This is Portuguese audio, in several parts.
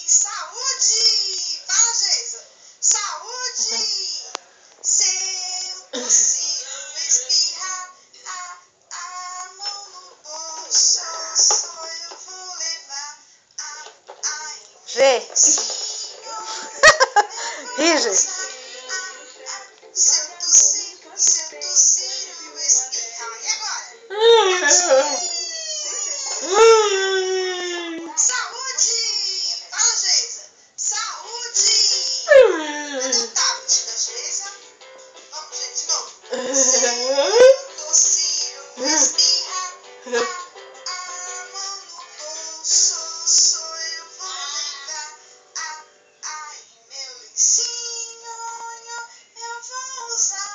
Saúde! Fala, Geisa! Saúde! Se eu tossir ou espirrar, a mão no bolso, só eu vou levar. Gê. Ih, Gê. Se eu tossir ou espirrar. E agora? Saúde! Fala, Geisa! Saúde! Cadê o tablet da Geisa? Vamos, gente, de novo. Se eu tossir ou espirrar, a mão no bolso, sou eu vou levar. Meu lencinho eu vou usar.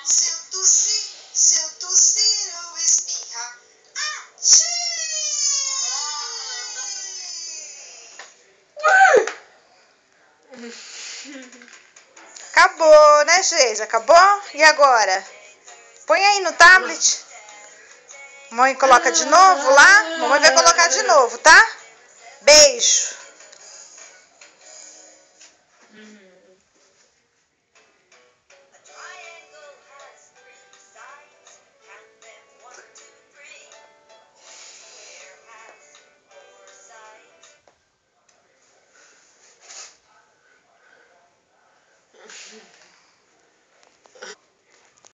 Se eu tossir ou espirrar, Acabou, né, Geisa? Acabou? E agora? Põe aí no tablet. Mãe coloca de novo lá. Mamãe vai colocar de novo, tá? Beijo.